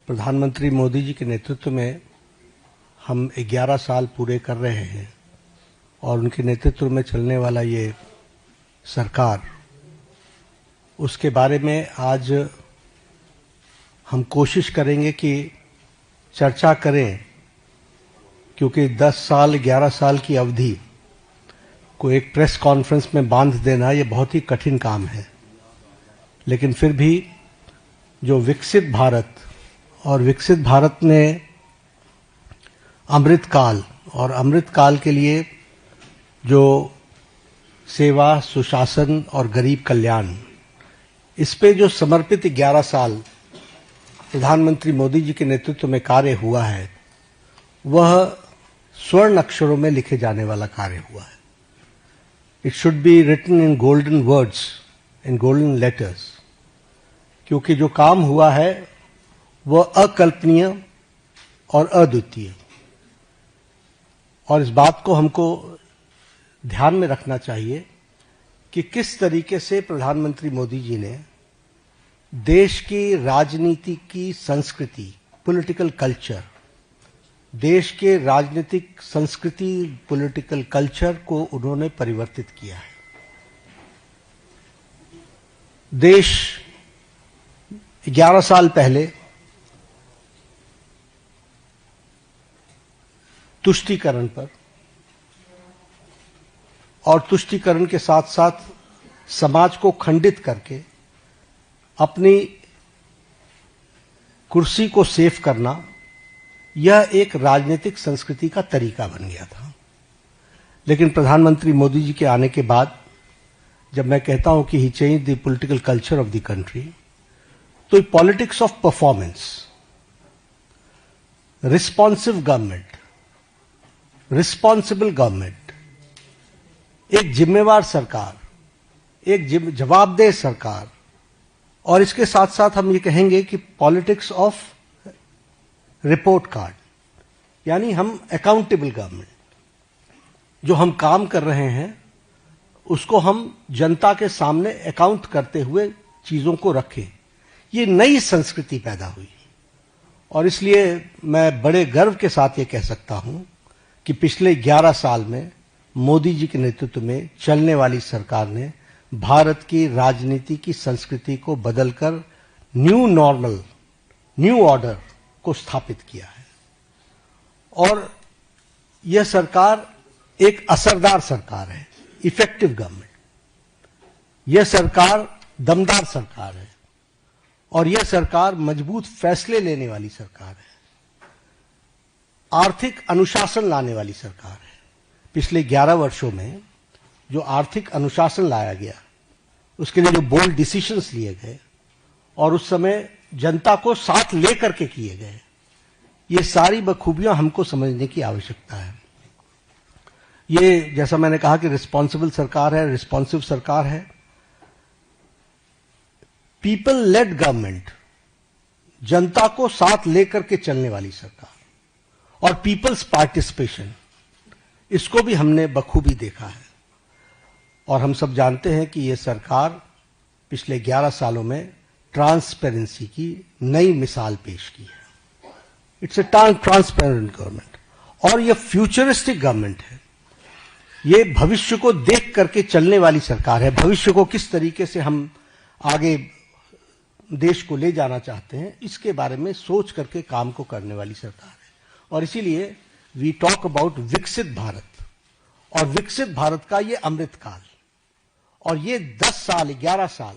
प्रधानमंत्री मोदी जी के नेतृत्व में हम 11 साल पूरे कर रहे हैं और उनके नेतृत्व में चलने वाला ये सरकार, उसके बारे में आज हम कोशिश करेंगे कि चर्चा करें, क्योंकि 10 साल 11 साल की अवधि को एक प्रेस कॉन्फ्रेंस में बांध देना ये बहुत ही कठिन काम है। लेकिन फिर भी जो विकसित भारत और विकसित भारत में अमृतकाल और अमृतकाल के लिए जो सेवा, सुशासन और गरीब कल्याण, इस पे जो समर्पित 11 साल प्रधानमंत्री मोदी जी के नेतृत्व में कार्य हुआ है, वह स्वर्ण अक्षरों में लिखे जाने वाला कार्य हुआ है। It should be written in golden words, in golden letters, क्योंकि जो काम हुआ है वह अकल्पनीय और अद्वितीय। और इस बात को हमको ध्यान में रखना चाहिए कि किस तरीके से प्रधानमंत्री मोदी जी ने देश की राजनीति की संस्कृति, पॉलिटिकल कल्चर, देश के राजनीतिक संस्कृति, पॉलिटिकल कल्चर को उन्होंने परिवर्तित किया है। देश 11 साल पहले तुष्टीकरण पर और तुष्टीकरण के साथ साथ समाज को खंडित करके अपनी कुर्सी को सेव करना, यह एक राजनीतिक संस्कृति का तरीका बन गया था। लेकिन प्रधानमंत्री मोदी जी के आने के बाद जब मैं कहता हूं कि he change the political culture of the country, तो politics of performance, responsive government, responsible government, एक जिम्मेवार सरकार, एक जवाबदेह सरकार, और इसके साथ साथ हम ये कहेंगे कि पॉलिटिक्स ऑफ रिपोर्ट कार्ड, यानी हम अकाउंटेबल गवर्नमेंट, जो हम काम कर रहे हैं उसको हम जनता के सामने अकाउंट करते हुए चीजों को रखें। ये नई संस्कृति पैदा हुई और इसलिए मैं बड़े गर्व के साथ ये कह सकता हूं कि पिछले 11 साल में मोदी जी के नेतृत्व में चलने वाली सरकार ने भारत की राजनीति की संस्कृति को बदलकर न्यू नॉर्मल, न्यू ऑर्डर को स्थापित किया है। और यह सरकार एक असरदार सरकार है, इफेक्टिव गवर्नमेंट। यह सरकार दमदार सरकार है और यह सरकार मजबूत फैसले लेने वाली सरकार है, आर्थिक अनुशासन लाने वाली सरकार है। पिछले 11 वर्षों में जो आर्थिक अनुशासन लाया गया, उसके लिए जो बोल्ड डिसीजंस लिए गए और उस समय जनता को साथ लेकर के किए गए, ये सारी बखूबियां हमको समझने की आवश्यकता है। ये जैसा मैंने कहा कि रिस्पॉन्सिबल सरकार है, रिस्पॉन्सिव सरकार है, पीपल लेड गवर्नमेंट, जनता को साथ लेकर के चलने वाली सरकार, और पीपल्स पार्टिसिपेशन, इसको भी हमने बखूबी देखा है। और हम सब जानते हैं कि यह सरकार पिछले 11 सालों में ट्रांसपेरेंसी की नई मिसाल पेश की है। इट्स ए ट्रांसपेरेंट गवर्नमेंट और यह फ्यूचरिस्टिक गवर्नमेंट है। ये भविष्य को देख करके चलने वाली सरकार है। भविष्य को किस तरीके से हम आगे देश को ले जाना चाहते हैं, इसके बारे में सोच करके काम को करने वाली सरकार है। और इसीलिए वी टॉक अबाउट विकसित भारत, और विकसित भारत का ये अमृतकाल, और ये 10 साल 11 साल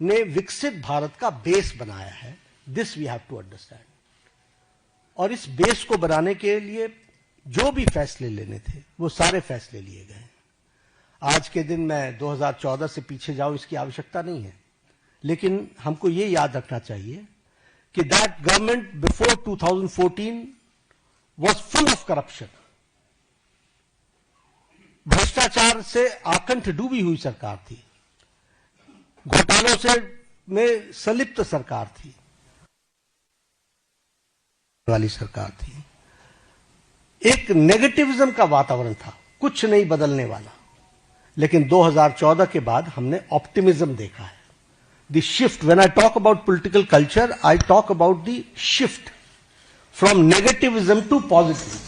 ने विकसित भारत का बेस बनाया है। This we have to understand. और इस बेस को बनाने के लिए जो भी फैसले लेने थे, वो सारे फैसले लिए गए। आज के दिन मैं 2014 से पीछे जाऊं, इसकी आवश्यकता नहीं है, लेकिन हमको ये याद रखना चाहिए कि that government before 2014 was full of corruption। भ्रष्टाचार से आकंठ डूबी हुई सरकार थी, घोटालों से में संलिप्त सरकार थी, वाली सरकार थी। एक नेगेटिविज्म का वातावरण था, कुछ नहीं बदलने वाला। लेकिन 2014 के बाद हमने ऑप्टिमिज्म देखा है। the shift. When I talk about political culture, I talk about the shift from negativism to positivity.